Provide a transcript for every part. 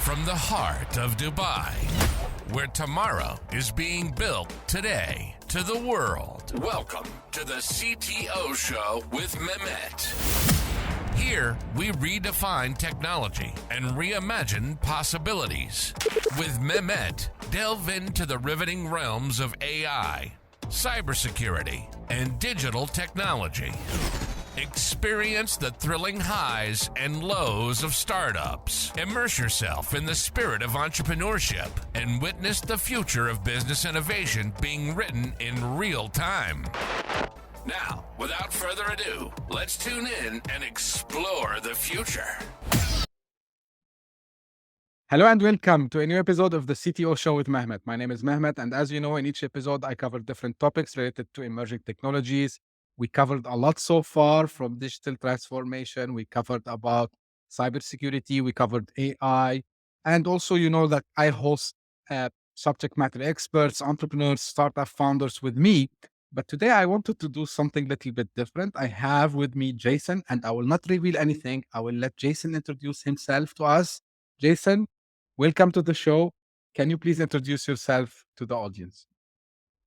From the heart of Dubai, where tomorrow is being built today, to the world. Welcome to the CTO Show with Mehmet. Here, we redefine technology and reimagine possibilities. With Mehmet, delve into the riveting realms of AI, cybersecurity, and digital technology. Experience the thrilling highs and lows of startups. Immerse yourself in the spirit of entrepreneurship and witness the future of business innovation being written in real time. Now, without further ado, let's tune in and explore the future. Hello and welcome to a new episode of the CTO Show with Mehmet. My name is Mehmet, and as you know, in each episode, I cover different topics related to emerging technologies. We covered a lot so far, from digital transformation. We covered about cybersecurity. We covered AI. And also, you know that I host subject matter experts, entrepreneurs, startup founders with me. But today I wanted to do something a little bit different. I have with me Jason, and I will not reveal anything. I will let Jason introduce himself to us. Jason, welcome to the show. Can you please introduce yourself to the audience?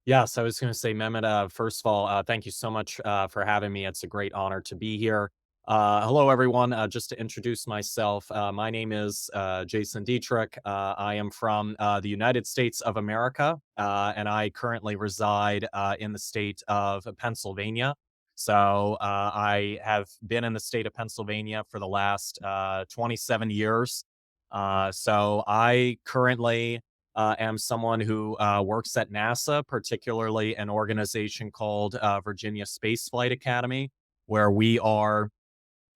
Yes, I was going to say, Mehmet, first of all, thank you so much for having me. It's a great honor to be here. Hello, everyone. Just to introduce myself, my name is Jason Dietrich. I am from the United States of America, and I currently reside in the state of Pennsylvania. So I have been in the state of Pennsylvania for the last 27 years. So I currently am someone who works at NASA, particularly an organization called Virginia Space Flight Academy, where we are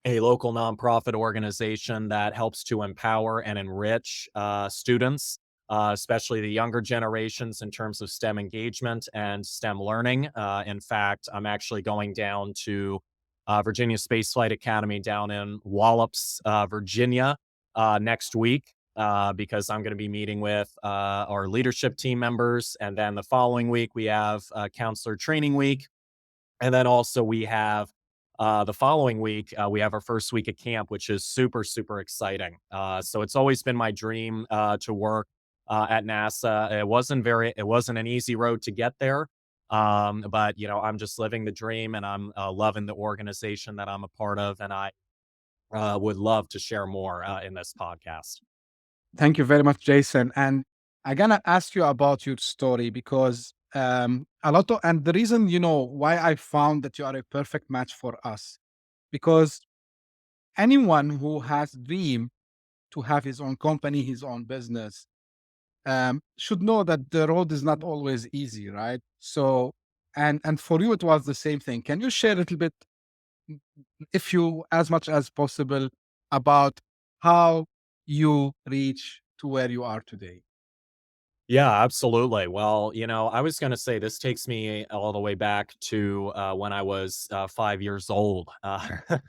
a local nonprofit organization that helps to empower and enrich students, especially the younger generations, in terms of STEM engagement and STEM learning. In fact, I'm actually going down to Virginia Space Flight Academy down in Wallops, Virginia, next week. Because I'm going to be meeting with our leadership team members. And then the following week, we have counselor training week. And then also we have the following week, we have our first week at camp, which is super, super exciting. So it's always been my dream to work at NASA. It wasn't an easy road to get there. But, you know, I'm just living the dream, and I'm loving the organization that I'm a part of. And I would love to share more in this podcast. Thank you very much, Jason. And I'm gonna ask you about your story because and the reason, you know, why I found that you are a perfect match for us, because anyone who has dream to have his own company, his own business, should know that the road is not always easy, right? So, and for you, it was the same thing. Can you share a little bit, if you, as much as possible, about how you reach to where you are today? Yeah, absolutely. Well, you know, I was going to say this takes me all the way back to when I was 5 years old.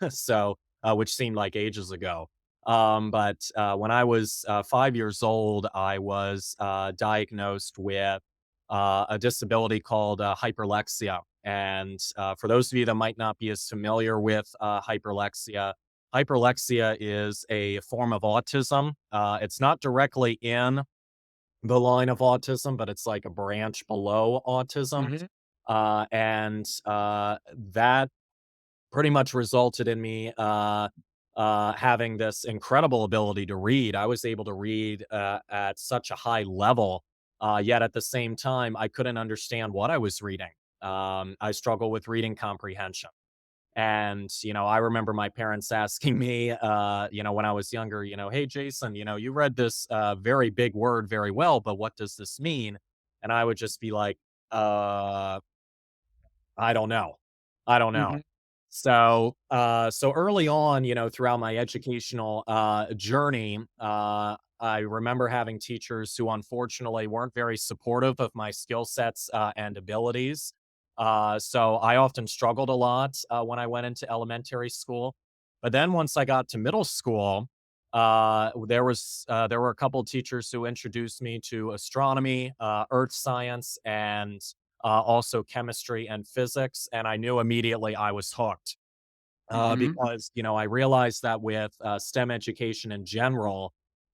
So, which seemed like ages ago. But when I was 5 years old, I was diagnosed with a disability called hyperlexia. And for those of you that might not be as familiar with hyperlexia, hyperlexia is a form of autism. It's not directly in the line of autism, but it's like a branch below autism. Mhm. And that pretty much resulted in me having this incredible ability to read. I was able to read at such a high level, yet at the same time, I couldn't understand what I was reading. I struggle with reading comprehension. And, you know, I remember my parents asking me, you know, when I was younger, you know, hey, Jason, you know, you read this very big word very well, but what does this mean? And I would just be like, uh, I don't know. I don't know. Mhm. So early on, you know, throughout my educational journey, I remember having teachers who unfortunately weren't very supportive of my skill sets and abilities. So I often struggled a lot when I went into elementary school. But then once I got to middle school, there were a couple of teachers who introduced me to astronomy, earth science, and also chemistry and physics. And I knew immediately I was hooked Mhm. because, you know, I realized that with STEM education in general,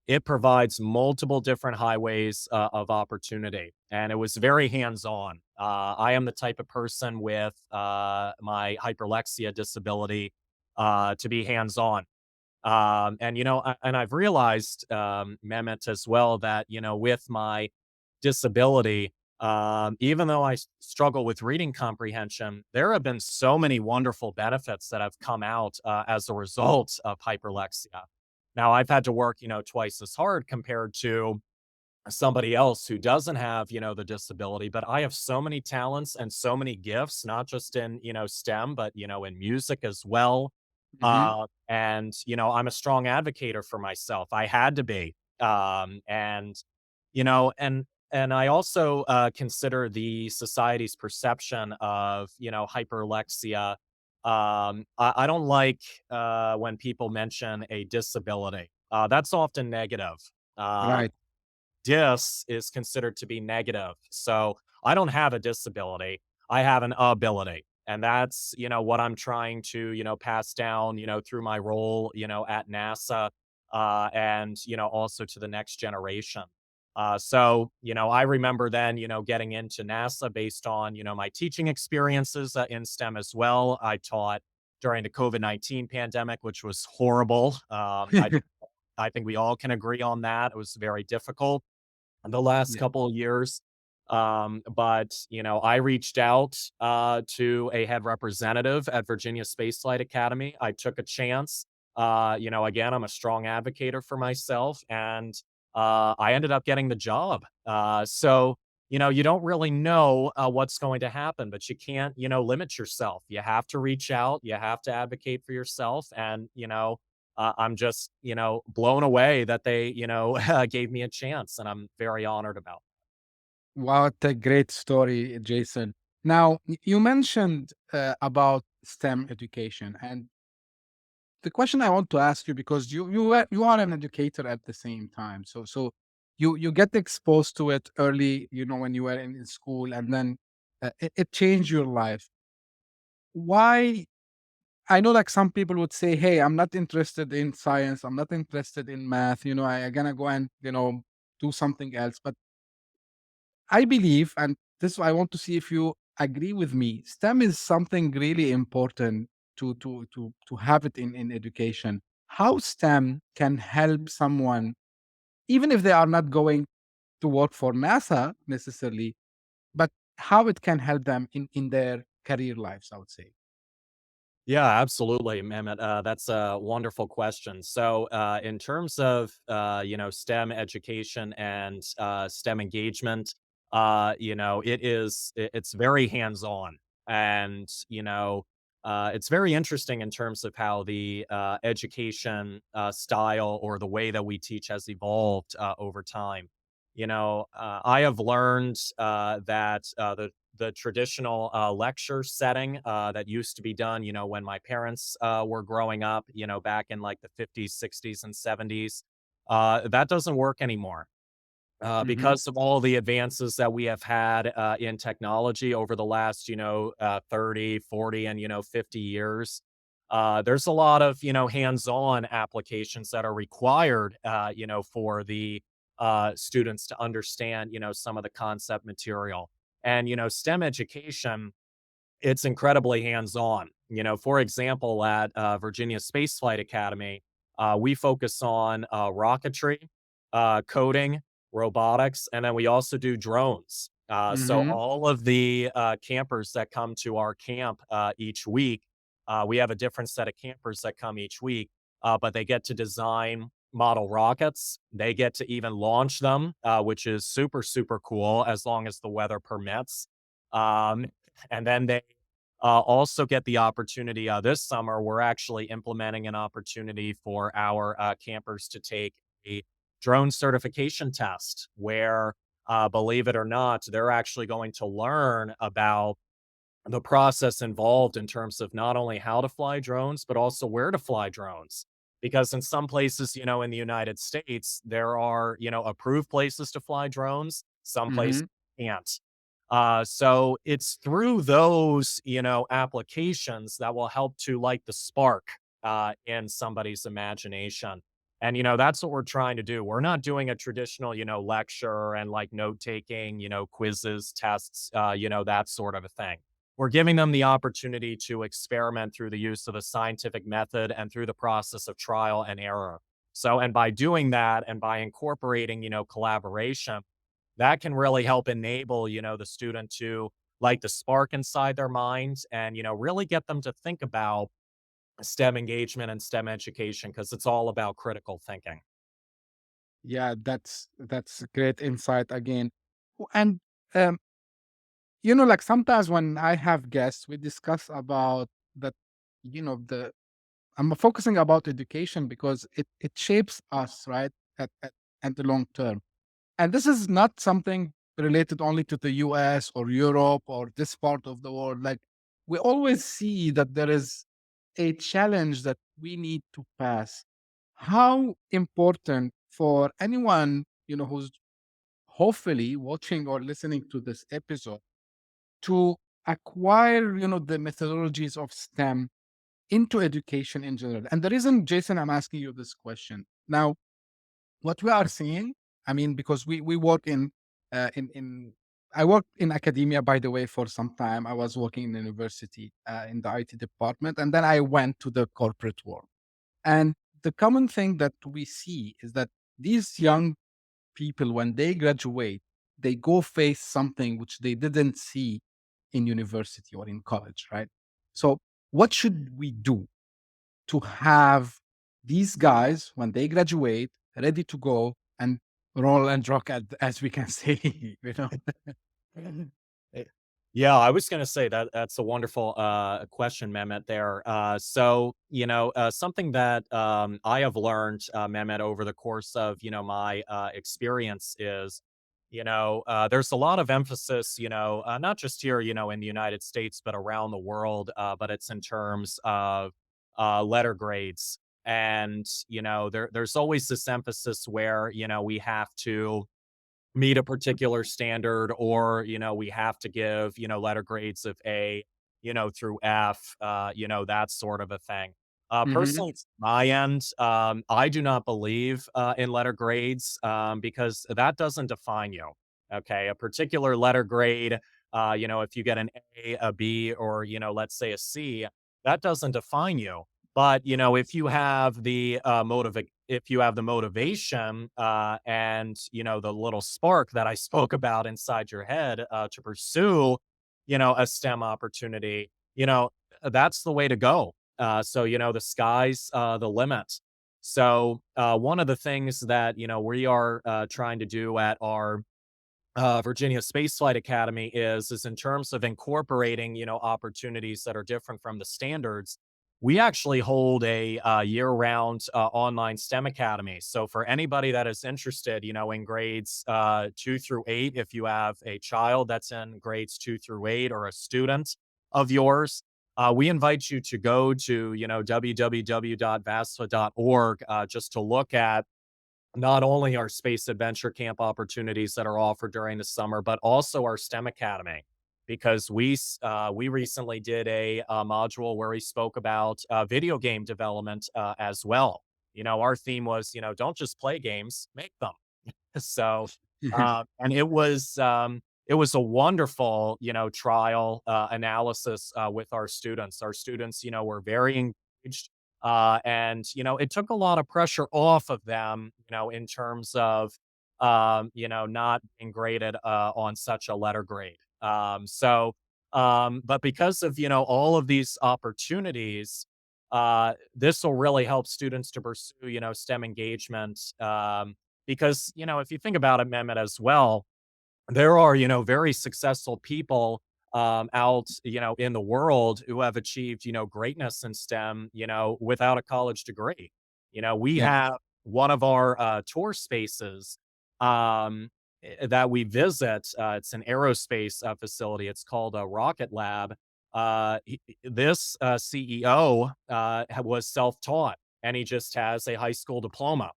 it provides multiple different highways of opportunity, and it was very hands-on. I am the type of person with my hyperlexia disability to be hands-on. And and I've realized, Mehmet, as well, that with my disability, even though struggle with reading comprehension, there have been so many wonderful benefits that have come out as a result of hyperlexia. Now, I've had to work, twice as hard compared to somebody else who doesn't have, the disability, but I have so many talents and so many gifts, not just in, STEM, but, in music as well. Hmm. And, I'm a strong advocator for myself. I had to be. And, you know, and I also consider the society's perception of, hyperlexia. I don't like when people mention a disability. That's often negative. Uh, Right. Dis is considered to be negative. So I don't have a disability. I have an ability. And that's, what I'm trying to, pass down, through my role, at NASA, and, also to the next generation. So, I remember then, getting into NASA based on, my teaching experiences in STEM as well. I taught during the COVID-19 pandemic, which was horrible. I think we all can agree on that. It was very difficult the last Yeah. couple of years. But I reached out to a head representative at Virginia Space Flight Academy. I took a chance. Again, I'm a strong advocator for myself, and I ended up getting the job. So you don't really know what's going to happen, but you can't, limit yourself. You have to reach out. You have to advocate for yourself, and I'm just, blown away that they, gave me a chance, and I'm very honored about. What a great story, Jason. Now, you mentioned about STEM education, and the question I want to ask you, because you are an educator at the same time, so you get exposed to it early, when you were in school, and then it changed your life. Why? I know, like, some people would say, "Hey, I'm not interested in science. I'm not interested in math. I'm gonna go and do something else." But I believe, and this I want to see if you agree with me. STEM is something really important to have it in education. How STEM can help someone, even if they are not going to work for NASA necessarily, but how it can help them in their career lives, I would say. Yeah, absolutely, Mehmet. That's a wonderful question. So, in terms of STEM education and STEM engagement, it's very hands-on, and it's very interesting in terms of how the education style or the way that we teach has evolved over time. I have learned that the traditional lecture setting that used to be done, when my parents were growing up, back in like the 50s, 60s, and 70s, that doesn't work anymore. Hmm. Because of all the advances that we have had in technology over the last, 30, 40, and, 50 years, there's a lot of, hands-on applications that are required, for the students to understand, some of the concept material. And, STEM education, it's incredibly hands-on. For example, at Virginia Space Flight Academy, we focus on rocketry, coding, robotics, and then we also do drones. So Hmm. all of the campers that come to our camp each week, we have a different set of campers that come each week, but they get to design model rockets. They get to even launch them, which is super, super cool as long as the weather permits. Um, and then they also get the opportunity this summer. We're actually implementing an opportunity for our campers to take a drone certification test where, believe it or not, they're actually going to learn about the process involved in terms of not only how to fly drones, but also where to fly drones. Because in some places, in the United States, there are, approved places to fly drones, some places Hmm. can't. So it's through those, applications that will help to light the spark in somebody's imagination. And, that's what we're trying to do. We're not doing a traditional, lecture and like note taking, quizzes, tests, that sort of a thing. We're giving them the opportunity to experiment through the use of the scientific method and through the process of trial and error. So, and by doing that and by incorporating, collaboration, that can really help enable, the student to light the spark inside their minds and, really get them to think about STEM engagement and STEM education because it's all about critical thinking. Yeah, that's great insight again. And um, like sometimes when I have guests, we discuss about that, the I'm focusing about education because it shapes us, right? At the long term. And this is not something related only to the US or Europe or this part of the world. Like we always see that there is a challenge that we need to pass. How important for anyone, who's hopefully watching or listening to this episode to acquire, the methodologies of STEM into education in general. And the reason, Jason, I'm asking you this question now, what we are seeing, I mean, because we work in I worked in academia, by the way, for some time. I was working in the university in the IT department, and then I went to the corporate world. And the common thing that we see is that these young people, when they graduate, they go face something which they didn't see in university or in college, right? So, what should we do to have these guys, when they graduate, ready to go and roll and rock, as we can say, you know? Eh, Yeah, I was going to say that that's a wonderful question, Mehmet. There, so something that I have learned, Mehmet, over the course of my experience is, there's a lot of emphasis, not just here, in the United States, but around the world. But it's in terms of letter grades, and there's always this emphasis where we have to meet a particular standard, or we have to give letter grades of A through F, that sort of a thing. Mhm. Personally, my end, I do not believe in letter grades, because that doesn't define you. Okay, a particular letter grade, if you get an A, a B, or let's say a C, that doesn't define you. But if you have the if you have the motivation, and the little spark that I spoke about inside your head, to pursue a STEM opportunity, that's the way to go. So the sky's the limit. So one of the things that we are trying to do at our Virginia Space Flight Academy is in terms of incorporating, opportunities that are different from the standards. We actually hold a year-round online STEM academy. So for anybody that is interested, in grades 2 through 8, if you have a child that's in grades 2 through 8 or a student of yours, we invite you to go to www.vafsa.org, just to look at not only our space adventure camp opportunities that are offered during the summer, but also our STEM Academy, because we recently did a module where we spoke about video game development as well. Our theme was, don't just play games, make them. So, and it was a wonderful, trial analysis with our students. Our students, were very engaged, and it took a lot of pressure off of them, in terms of, not being graded on such a letter grade. But because of all of these opportunities, this will really help students to pursue STEM engagement. Because, if you think about it, Mehmet, as well, there are, very successful people out, in the world who have achieved, greatness in STEM, without a college degree. We Yeah. have one of our tour spaces um, that we visit. It's an aerospace facility. It's called a Rocket Lab. This CEO was self-taught, and he just has a high school diploma.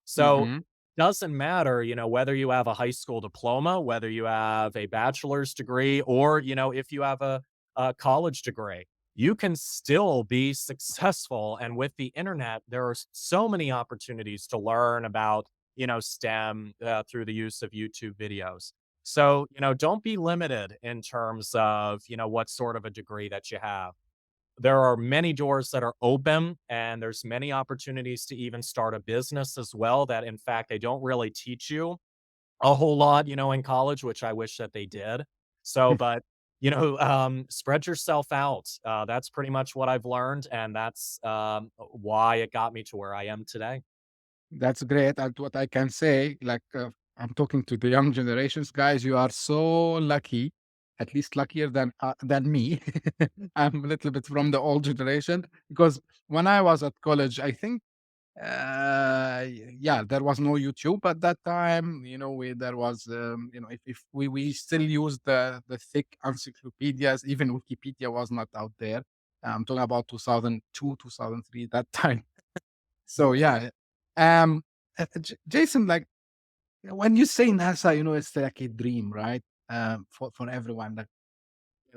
So Mhm. doesn't matter, whether you have a high school diploma, whether you have a bachelor's degree, or, if you have a college degree. you can still be successful. And with the internet, there are so many opportunities to learn about, STEM through the use of YouTube videos. So, don't be limited in terms of, what sort of a degree that you have. There are many doors that are open, and there's many opportunities to even start a business as well that, in fact, they don't really teach you a whole lot, in college, which I wish that they did. So, but, spread yourself out. That's pretty much what I've learned, and that's why it got me to where I am today. That's great. And what I can say, like, I'm talking to the young generations, guys. You are so lucky, at least luckier than me. I'm a little bit from the old generation because when I was at college, I think, yeah, there was no YouTube at that time. There was, if we still used the thick encyclopedias, even Wikipedia was not out there. I'm talking about 2002, 2003, that time. So yeah, Jason, like when you say NASA, it's like a dream, right? For everyone. Like,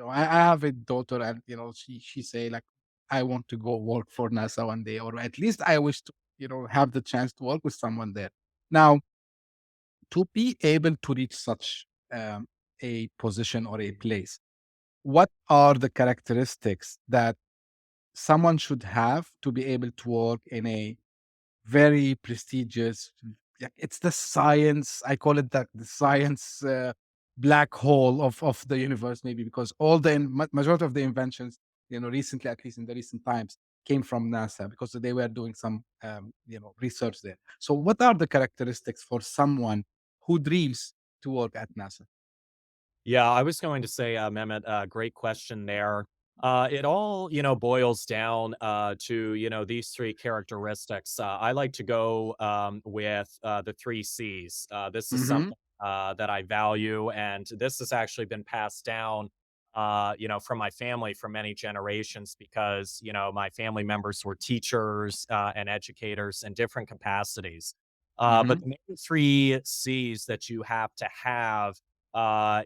I have a daughter, and she say like, I want to go work for NASA one day, or at least I wish to, have the chance to work with someone there. Now, to be able to reach such a position or a place, what are the characteristics that someone should have to be able to work in a very prestigious, yeah, it's the science, I call it the science black hole of the universe, maybe because all the majority of the inventions, recently, at least in the recent times, came from NASA because they were doing some research there. So what are the characteristics for someone who dreams to work at NASA? Yeah, I was going to say, Mehmet, great question there. It all, boils down to, these three characteristics. I like to go with the three C's. This is Mm-hmm. something that I value, and this has actually been passed down, from my family for many generations because, my family members were teachers and educators in different capacities. But Mm-hmm. the main three C's that you have to have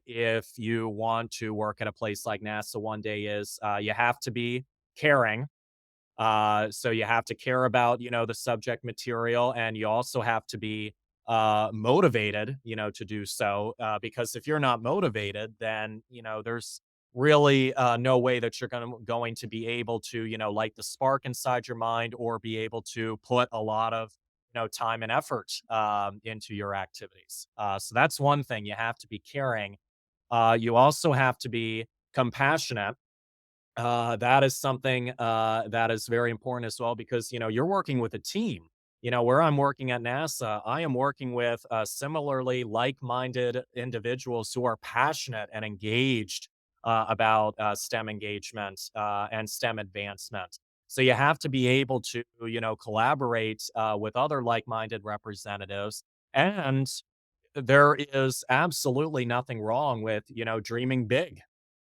if you want to work at a place like NASA one day is you have to be caring. So you have to care about, the subject material, and you also have to be motivated, to do so. Because if you're not motivated, then, there's really no way that you're going to be able to, light the spark inside your mind or be able to put a lot of, time and effort into your activities. So that's one thing. You have to be caring. You also have to be compassionate. That is something that is very important as well because you're working with a team. Where I'm working at NASA, I am working with similarly like-minded individuals who are passionate and engaged about STEM engagement and STEM advancement. So you have to be able to, collaborate with other like-minded representatives, and there is absolutely nothing wrong with, dreaming big.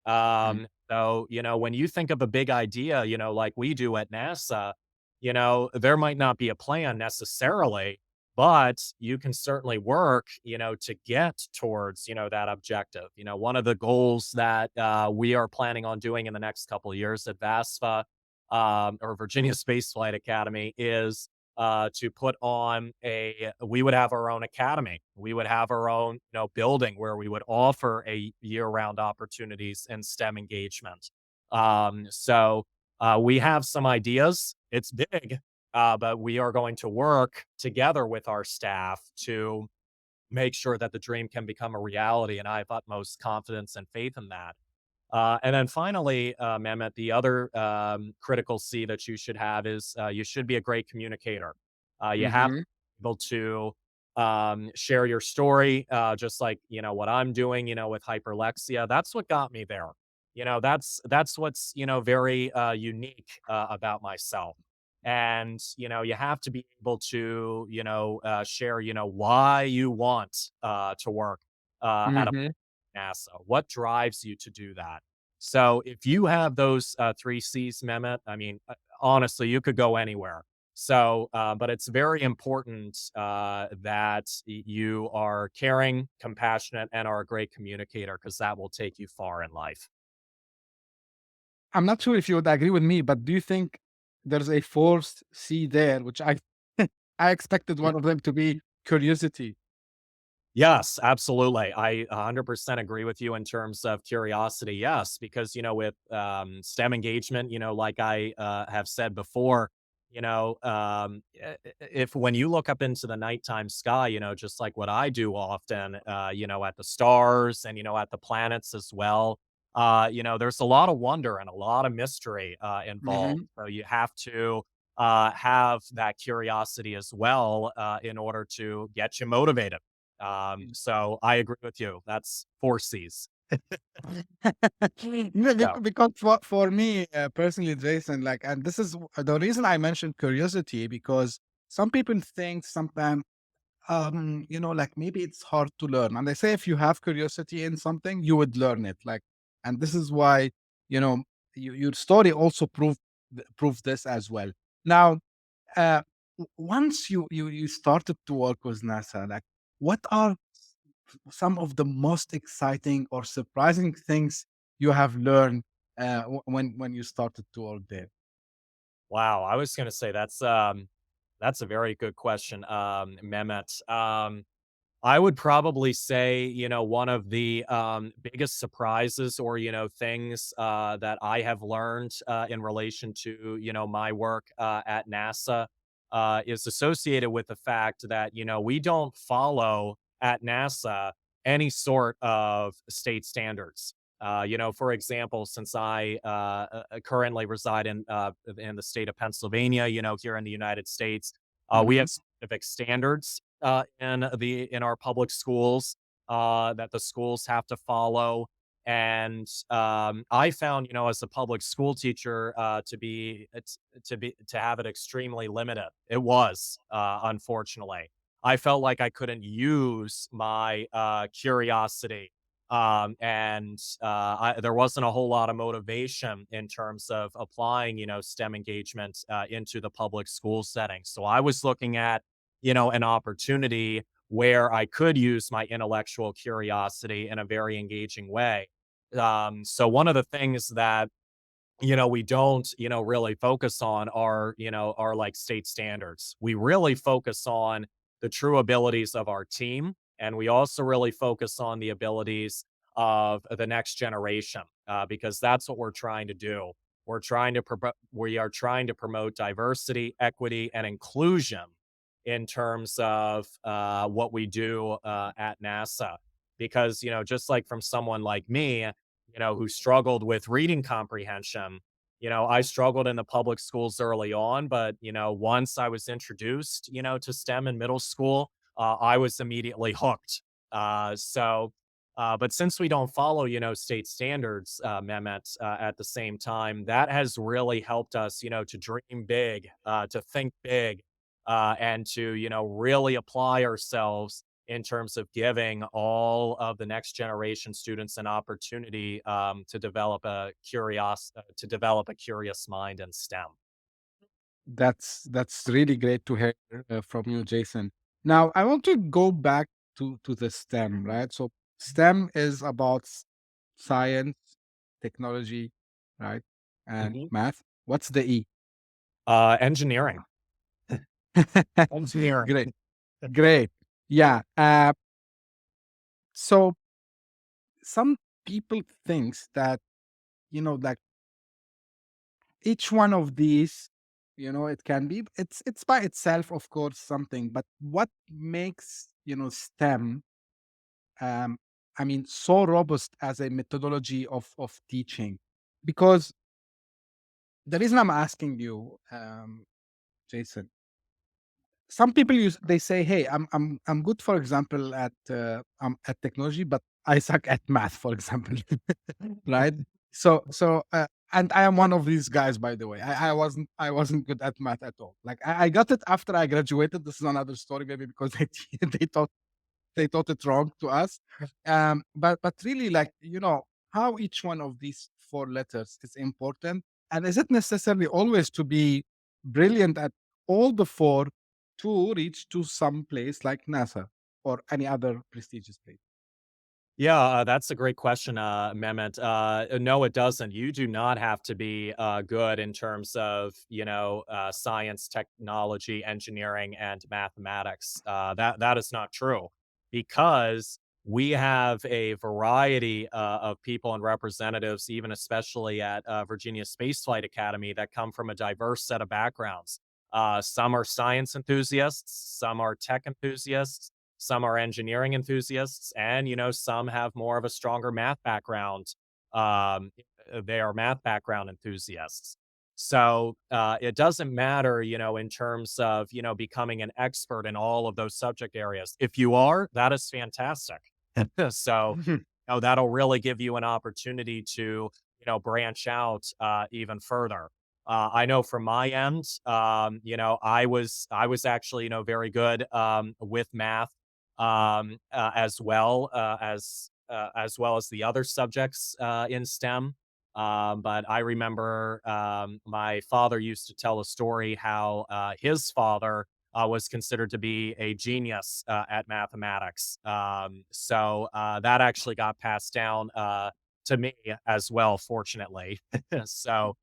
So, when you think of a big idea, like we do at NASA, there might not be a plan necessarily, but you can certainly work, to get towards, that objective. One of the goals that we are planning on doing in the next couple of years at VASFA or Virginia Space Flight Academy is to put on we would have our own academy. We would have our own, building where we would offer a year-round opportunities in STEM engagement. So we have some ideas. It's big, but we are going to work together with our staff to make sure that the dream can become a reality. And I have utmost confidence and faith in that. And then finally, Mehmet, the other critical C that you should have is you should be a great communicator. You have to Mm-hmm. be able to share your story, just like what I'm doing. With hyperlexia, that's what got me there. That's what's very unique about myself. And you have to be able to share why you want to work at a Mm-hmm. NASA? What drives you to do that? So if you have those three C's, Mehmet, I mean, honestly, you could go anywhere. So, but it's very important that you are caring, compassionate, and are a great communicator because that will take you far in life. I'm not sure if you would agree with me, but do you think there's a fourth C there, which I I expected one of them to be curiosity. Yes, absolutely. I 100% agree with you in terms of curiosity. Yes, because with STEM engagement, like I have said before, if when you look up into the nighttime sky, just like what I do often, at the stars and at the planets as well, there's a lot of wonder and a lot of mystery involved. Mhm. So you have to have that curiosity as well in order to get you motivated. So I agree with you. That's 4 C's. No, So because for me personally, Jason, like, and this is the reason I mentioned curiosity because some people think sometimes, like maybe it's hard to learn, and they say if you have curiosity in something, you would learn it. Like, and this is why you know your story also proved this as well. Now, uh, once you started to work with NASA, like, what are some of the most exciting or surprising things you have learned when you started to work there? wow, I was gonna say that's a very good question, Mehmet. I would probably say, one of the biggest surprises or, things that I have learned in relation to, my work at NASA is associated with the fact that, we don't follow at NASA any sort of state standards. For example, since I currently reside in the state of Pennsylvania, here in the United States, we Hmm. have specific standards in our public schools that the schools have to follow. And I found, as a public school teacher, to have it extremely limited. It was unfortunately. I felt like I couldn't use my curiosity, and there wasn't a whole lot of motivation in terms of applying, STEM engagement into the public school setting. So I was looking at an opportunity where I could use my intellectual curiosity in a very engaging way. So one of the things that we don't, really focus on are like state standards. We really focus on the true abilities of our team. And we also really focus on the abilities of the next generation, because that's what we're trying to do. We are trying to promote diversity, equity, and inclusion in terms of what we do at NASA. Because, just like from someone like me, who struggled with reading comprehension. I struggled in the public schools early on, but, once I was introduced, to STEM in middle school, I was immediately hooked. But since we don't follow, state standards, Mehmet, at the same time, that has really helped us, to dream big, to think big, and to, really apply ourselves in terms of giving all of the next generation students an opportunity to develop a curious mind in STEM. That's really great to hear from you, Jason. Now, I want to go back to the STEM, right? So STEM is about science, technology, right, and Mhm. math. What's the E? Engineering. Engineering. Great, great. Yeah. So some people thinks that like each one of these, it can be it's by itself, of course, something. But what makes STEM, um, I mean, so robust as a methodology of teaching? Because the reason I'm asking you, Jason, some people use they say, "Hey, I'm good, for example, at technology, but I suck at math, for example." Right? And I am one of these guys, by the way. I wasn't good at math at all. Like, I got it after I graduated. This is another story, maybe because they taught it wrong to us. But really, like, how each one of these four letters is important, and is it necessarily always to be brilliant at all the four to reach to some place like NASA or any other prestigious place? Yeah, that's a great question, Mehmet. No, it doesn't. You do not have to be good in terms of, science, technology, engineering, and mathematics. That is not true, because we have a variety of people and representatives, even especially at Virginia Space Flight Academy, that come from a diverse set of backgrounds. Some are science enthusiasts, some are tech enthusiasts, some are engineering enthusiasts, and some have more of a stronger math background. um, they are math background enthusiasts. So it doesn't matter, in terms of becoming an expert in all of those subject areas. If you are, that is fantastic. So that'll really give you an opportunity to branch out even further. I know from my end, I was actually very good with math, as well as the other subjects in STEM. But I remember my father used to tell a story how his father was considered to be a genius at mathematics. So that actually got passed down to me as well, fortunately. So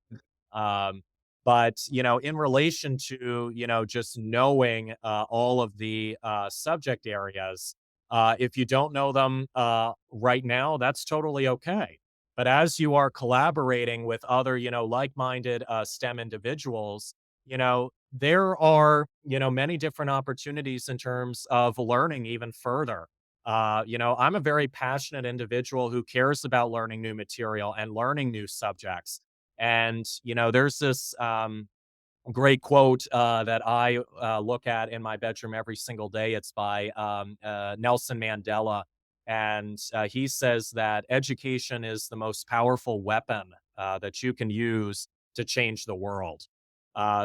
um, but in relation to just knowing all of the subject areas, if you don't know them right now, that's totally okay. But as you are collaborating with other like-minded STEM individuals, there are many different opportunities in terms of learning even further. I'm a very passionate individual who cares about learning new material and learning new subjects. And, there's this great quote that I look at in my bedroom every single day. It's by Nelson Mandela. And he says that education is the most powerful weapon that you can use to change the world.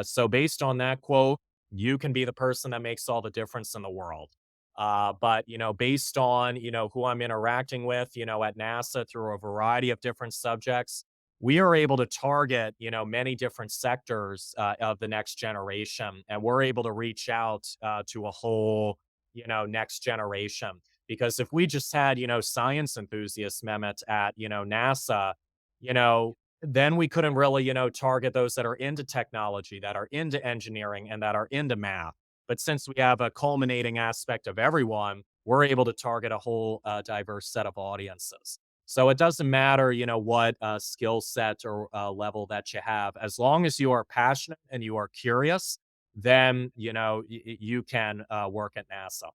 So, based on that quote, you can be the person that makes all the difference in the world. But, based on, who I'm interacting with, at NASA through a variety of different subjects, we are able to target, many different sectors of the next generation, and we're able to reach out to a whole, next generation. Because if we just had, science enthusiasts, Mehmet, at, NASA, you know, then we couldn't really, target those that are into technology, that are into engineering, and that are into math. But since we have a culminating aspect of everyone, we're able to target a whole diverse set of audiences. So it doesn't matter, what skill set or level that you have. As long as you are passionate and you are curious, then you can work at NASA.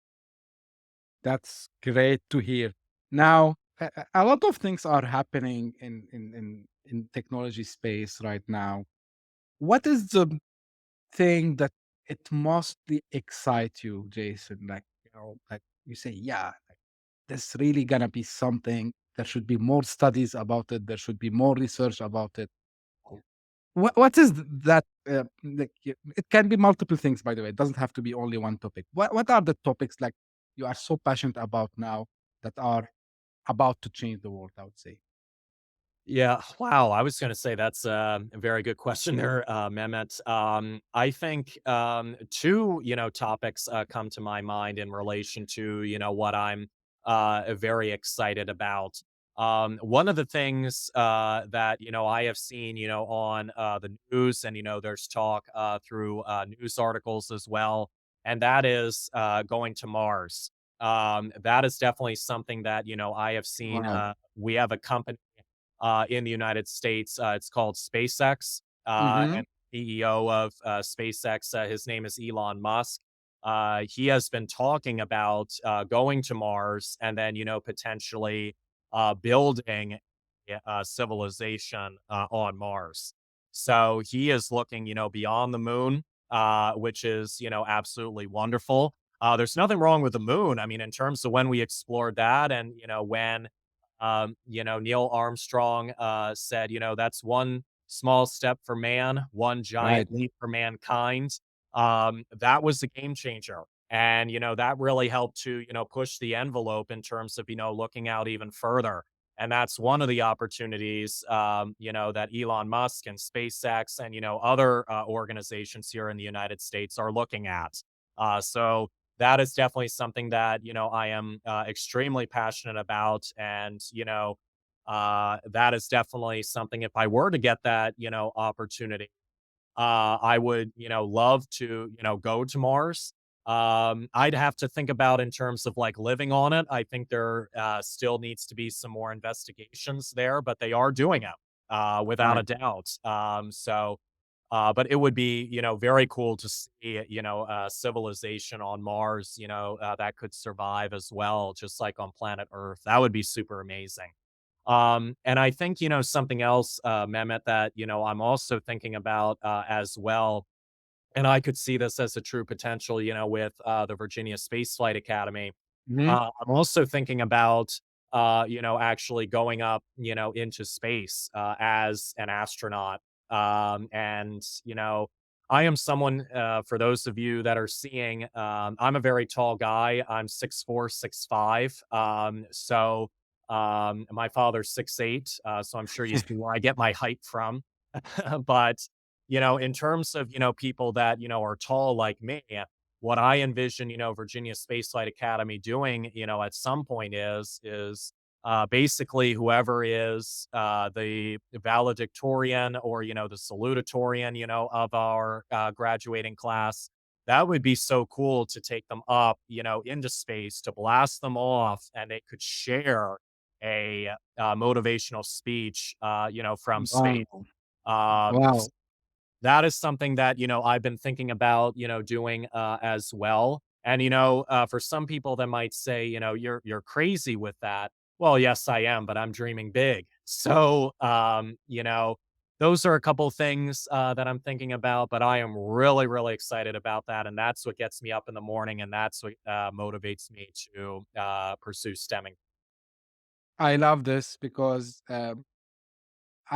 That's great to hear. Now, a lot of things are happening in technology space right now. What is the thing that it mostly excite you, Jason? Like, like you say, yeah, like, this really gonna be something. There should be more studies about it. There should be more research about it. What is that? Like, it can be multiple things, by the way. It doesn't have to be only one topic. What are the topics like you are so passionate about now that are about to change the world? I would say. Yeah, wow. I was going to say that's a very good question there, Mehmet. I think two, topics come to my mind in relation to, what I'm very excited about. One of the things that, I have seen, on the news, and, there's talk through news articles as well, and that is going to Mars. That is definitely something that, I have seen. Wow. We have a company in the United States. It's called SpaceX, Mm-hmm. and the CEO of SpaceX, his name is Elon Musk. He has been talking about going to Mars, and then, potentially building a civilization on Mars. So he is looking, beyond the moon, which is, absolutely wonderful. There's nothing wrong with the moon. I mean, in terms of when we explored that, and when Neil Armstrong said, that's one small step for man, one Right. giant leap for mankind. That was a game changer. And, that really helped to, push the envelope in terms of, looking out even further. And that's one of the opportunities, that Elon Musk and SpaceX and, other organizations here in the United States are looking at. So that is definitely something that, I am extremely passionate about. And, that is definitely something, if I were to get that, opportunity, I would, love to, go to Mars. I'd have to think about in terms of like living on it. I think there still needs to be some more investigations there, but they are doing it without Right. a doubt. But it would be, very cool to see, a civilization on Mars, that could survive as well, just like on planet Earth. That would be super amazing. And I think, something else, Mehmet, that, I'm also thinking about as well, and I could see this as a true potential, with the Virginia Space Flight Academy. Mhm. I'm also thinking about, actually going up, into space as an astronaut. And, I am someone, for those of you that are seeing, I'm a very tall guy. I'm 6'4", 6'5". My father's 6'8", so I'm sure you see where I get my height from. But, in terms of, people that, are tall like me, what I envision, Virginia Space Flight Academy doing, at some point is basically whoever is the valedictorian or, the salutatorian, of our graduating class. That would be so cool to take them up, into space, to blast them off, and they could share a motivational speech, from space. Wow. So Wow. that is something that, I've been thinking about, doing as well. And, for some people that might say, you're crazy with that. Well, yes, I am, but I'm dreaming big. So, those are a couple things that I'm thinking about, but I am really, really excited about that. And that's what gets me up in the morning. And that's what motivates me to pursue STEMming. I love this because I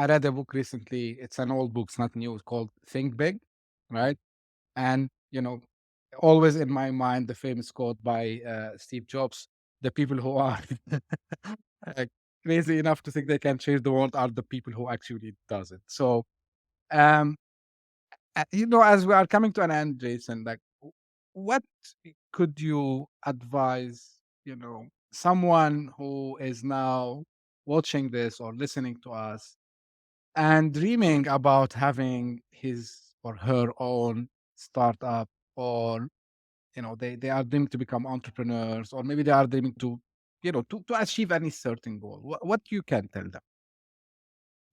read a book recently. It's an old book, it's not new. It's called Think Big, right? And, always in my mind, the famous quote by Steve Jobs: the people who are uh, crazy enough to think they can change the world are the people who actually does it. So, um, as we are coming to an end, Jason, like, what could you advise, someone who is now watching this or listening to us and dreaming about having his or her own startup, or they are dreaming to become entrepreneurs, or maybe they are dreaming to to achieve any certain goal, what you can tell them?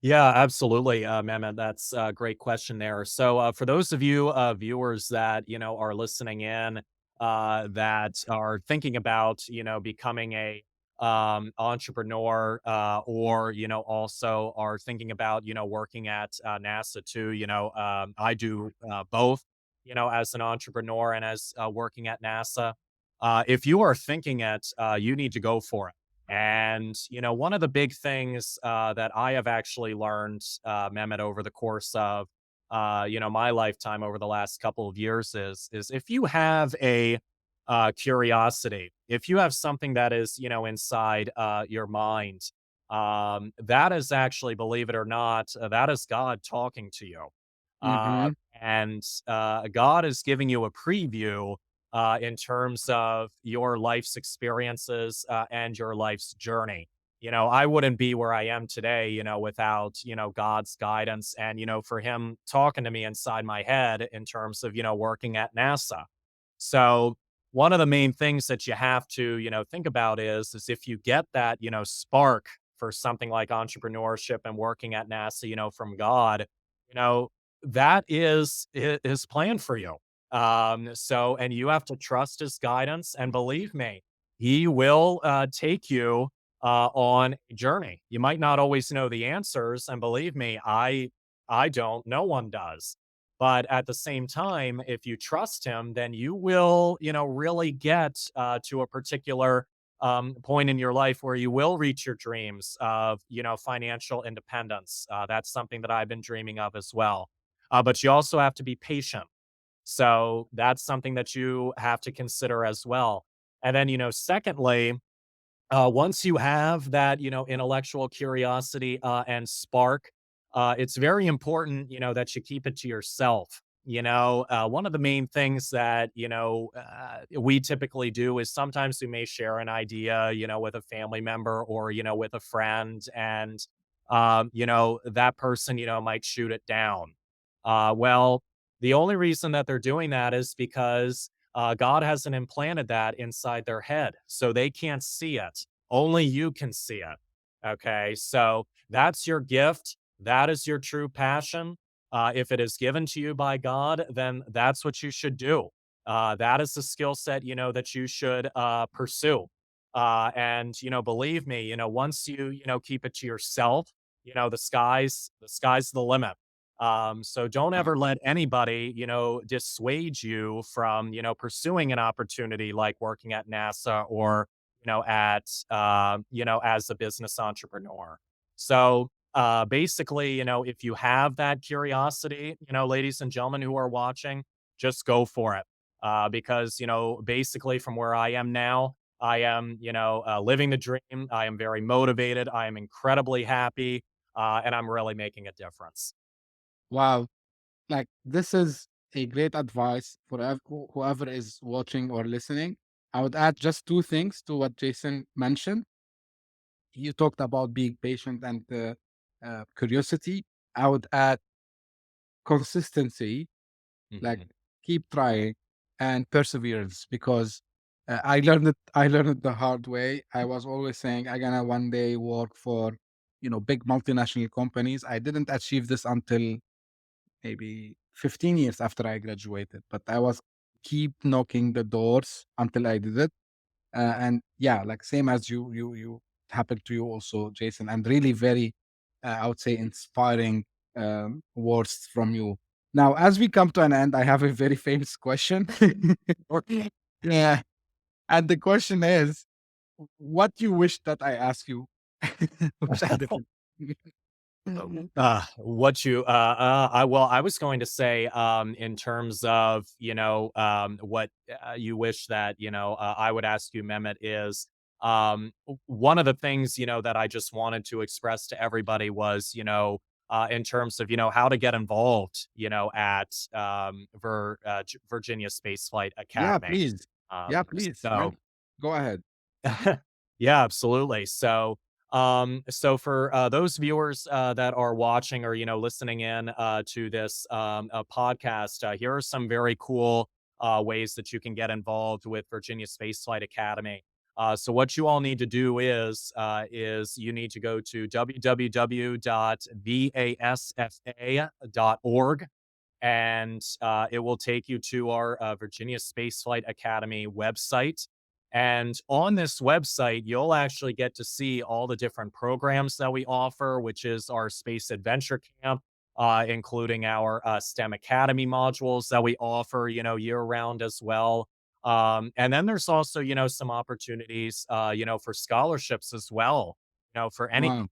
Yeah, absolutely, Mehmet. That's a great question there. So, for those of you viewers that are listening in, that are thinking about becoming a entrepreneur, or also are thinking about working at NASA too. I do both. As an entrepreneur and as working at NASA. If you are thinking it, you need to go for it. And, one of the big things that I have actually learned, Mehmet, over the course of, my lifetime over the last couple of years is if you have a curiosity, if you have something that is, inside your mind, that is actually, believe it or not, that is God talking to you. Uh, Mm-hmm. and God is giving you a preview in terms of your life's experiences and your life's journey. I wouldn't be where I am today, without, God's guidance and, for him talking to me inside my head in terms of, working at NASA. So one of the main things that you have to, think about is if you get that, spark for something like entrepreneurship and working at NASA, from God, you know, that is his plan for you. And you have to trust his guidance, and believe me, he will take you on a journey. You might not always know the answers, and believe me, I don't. No one does. But at the same time, if you trust him, then you will, really get to a particular point in your life where you will reach your dreams of, financial independence. That's something that I've been dreaming of as well. But you also have to be patient. So that's something that you have to consider as well. And then, secondly, once you have that, intellectual curiosity and spark, it's very important, that you keep it to yourself. one of the main things that, we typically do is sometimes we may share an idea, with a family member or, with a friend. And, that person, might shoot it down. Well, the only reason that they're doing that is because God hasn't implanted that inside their head. So they can't see it. Only you can see it. Okay. So that's your gift. That is your true passion. If it is given to you by God, then that's what you should do. That is the skill set, that you should pursue. And believe me, once you, keep it to yourself, the sky's the limit. So don't ever let anybody, dissuade you from, pursuing an opportunity like working at NASA or, as a business entrepreneur. So basically, if you have that curiosity, ladies and gentlemen who are watching, just go for it. Because, basically from where I am now, I am, living the dream. I am very motivated. I am incredibly happy. And I'm really making a difference. Wow. Like, this is a great advice for whoever is watching or listening. I would add just two things to what Jason mentioned. You talked about being patient and curiosity. I would add consistency, like Mhm. keep trying, and perseverance, because I learned it the hard way. I was always saying I'm gonna one day work for big multinational companies. I didn't achieve this until maybe 15 years after I graduated, but I was keep knocking the doors until I did it. And yeah, like same as you happened to you also, Jason, and really very, I would say, inspiring words from you. Now, as we come to an end, I have a very famous question. Okay. Yeah, and the question is, what you wish that I ask you, which I didn't. I was going to say, in terms of, what you wish that, I would ask you, Mehmet, is one of the things, that I just wanted to express to everybody was, in terms of, how to get involved, at Virginia Space Flight Yeah, Academy. please. Um, Yeah, please, so, man. Go ahead. Yeah, absolutely. So for those viewers that are watching or listening in to this podcast, here are some very cool ways that you can get involved with Virginia Space Flight Academy. So what you all need to do is you need to go to www.vasfa.org, and it will take you to our Virginia Spaceflight Academy website. And on this website, you'll actually get to see all the different programs that we offer, which is our Space Adventure Camp, including our STEM Academy modules that we offer, year round as well. And then there's also, some opportunities, for scholarships as well. For any Wow.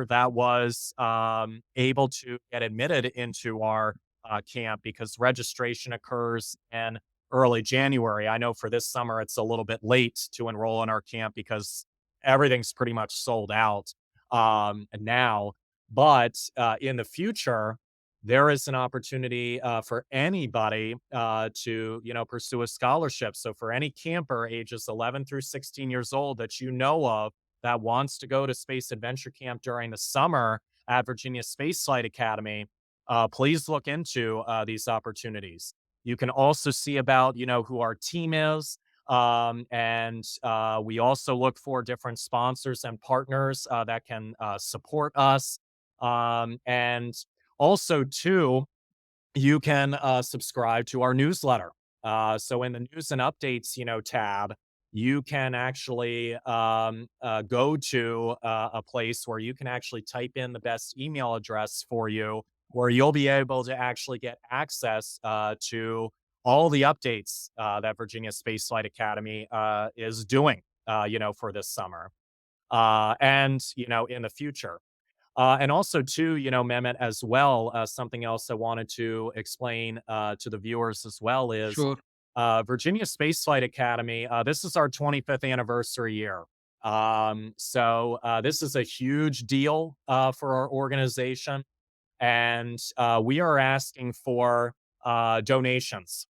that was able to get admitted into our camp, because registration occurs in early January. I know for this summer, it's a little bit late to enroll in our camp because everything's pretty much sold out now. But in the future, there is an opportunity for anybody to, pursue a scholarship. So for any camper ages 11 through 16 years old that you know of that wants to go to Space Adventure Camp during the summer at Virginia Space Flight Academy, please look into these opportunities. You can also see about, who our team is. And we also look for different sponsors and partners that can support us. And also, too, you can subscribe to our newsletter. So in the news and updates, tab, you can actually go to a place where you can actually type in the best email address for you, where you'll be able to actually get access to all the updates that Virginia Space Flight Academy is doing, for this summer and, in the future. And also, too, Mehmet, as well, something else I wanted to explain to the viewers as well is Sure. Virginia Space Flight Academy. This is our 25th anniversary year. So this is a huge deal for our organization. And we are asking for donations.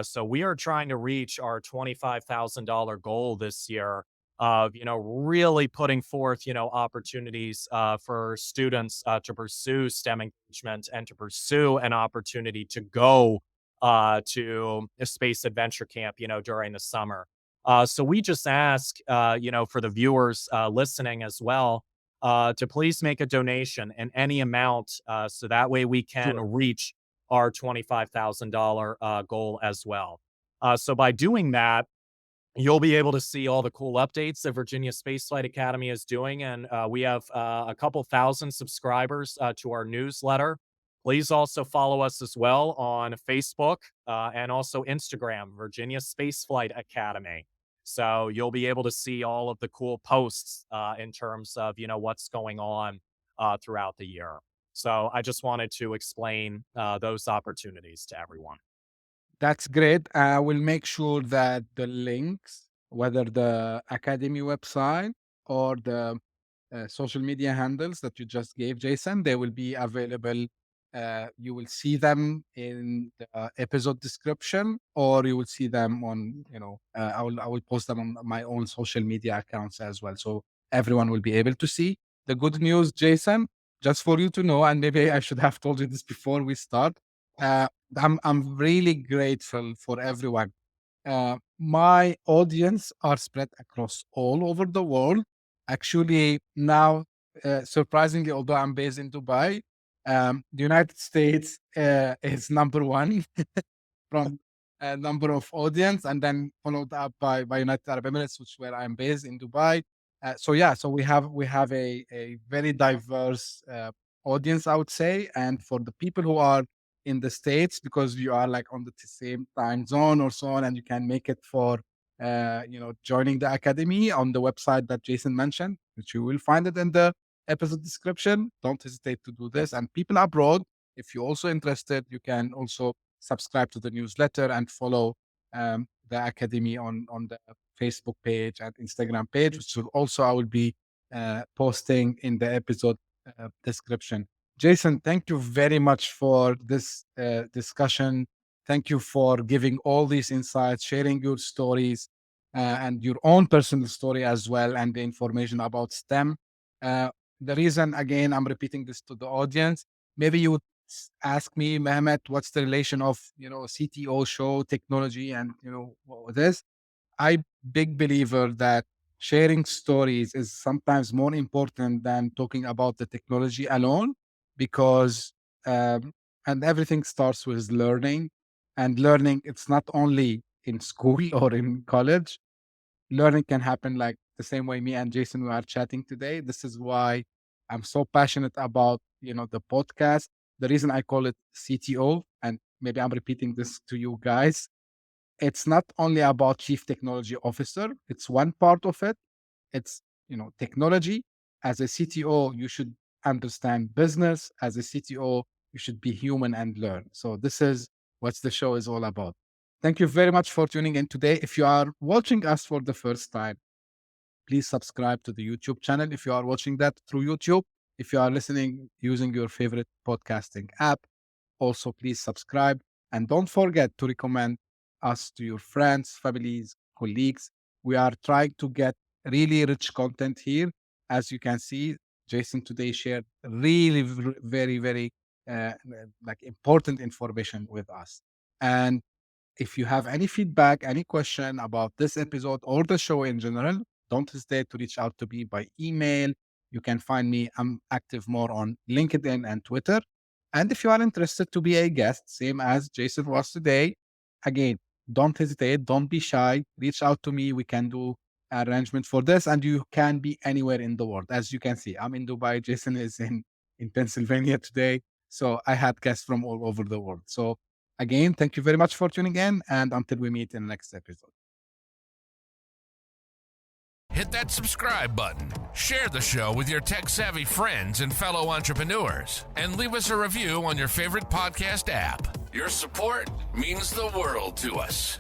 So we are trying to reach our $25,000 goal this year of, really putting forth, opportunities for students to pursue STEM engagement and to pursue an opportunity to go to a space adventure camp, during the summer. So we just ask, for the viewers listening as well, to please make a donation in any amount, so that way we can Sure. reach our $25,000 goal as well. So by doing that, you'll be able to see all the cool updates that Virginia Spaceflight Academy is doing. And we have a couple thousand subscribers to our newsletter. Please also follow us as well on Facebook and also Instagram, Virginia Spaceflight Academy. So you'll be able to see all of the cool posts in terms of, what's going on throughout the year. So I just wanted to explain those opportunities to everyone. That's great. I will make sure that the links, whether the Academy website or the social media handles that you just gave, Jason, they will be available. You will see them in the episode description, or you will see them on, I will post them on my own social media accounts as well. So everyone will be able to see. The good news, Jason, just for you to know, and maybe I should have told you this before we start. I'm really grateful for everyone. My audience are spread across all over the world. Actually, now, surprisingly, although I'm based in Dubai, the United States is number one from a number of audience, and then followed up by United Arab Emirates, which where I'm based in Dubai. So yeah, so we have a very diverse audience, I would say, and for the people who are in the States, because you are like on the same time zone or so on, and you can make it for joining the academy on the website that Jason mentioned, which you will find it in the episode description. Don't hesitate to do this. And people abroad, if you're also interested, you can also subscribe to the newsletter and follow the academy on the Facebook page and Instagram page, which will also I will be posting in the episode description. Jason, thank you very much for this discussion. Thank you for giving all these insights, sharing your stories and your own personal story as well, and the information about STEM. Uh, the reason, again, I'm repeating this to the audience, maybe you would ask me, Mehmet, what's the relation of, CTO show technology and, what this? I big believer that sharing stories is sometimes more important than talking about the technology alone, because and everything starts with learning, and learning, it's not only in school or in college. Learning can happen like the same way me and Jason we are chatting today. This is why I'm so passionate about the podcast. The reason I call it CTO, and maybe I'm repeating this to you guys, it's not only about chief technology officer. It's one part of it. It's technology. As a CTO, you should understand business. As a CTO, you should be human and learn. So this is what the show is all about. Thank you very much for tuning in today. If you are watching us for the first time, please subscribe to the YouTube channel if you are watching that through YouTube. If you are listening using your favorite podcasting app, also please subscribe. And don't forget to recommend us to your friends, families, colleagues. We are trying to get really rich content here. As you can see, Jason today shared really very, very like important information with us. And if you have any feedback, any question about this episode or the show in general, don't hesitate to reach out to me by email. You can find me. I'm active more on LinkedIn and Twitter. And if you are interested to be a guest, same as Jason was today, again, don't hesitate. Don't be shy. Reach out to me. We can do arrangement for this. And you can be anywhere in the world. As you can see, I'm in Dubai. Jason is in Pennsylvania today. So I had guests from all over the world. So again, thank you very much for tuning in, and until we meet in the next episode. Hit that subscribe button, share the show with your tech-savvy friends and fellow entrepreneurs, and leave us a review on your favorite podcast app. Your support means the world to us.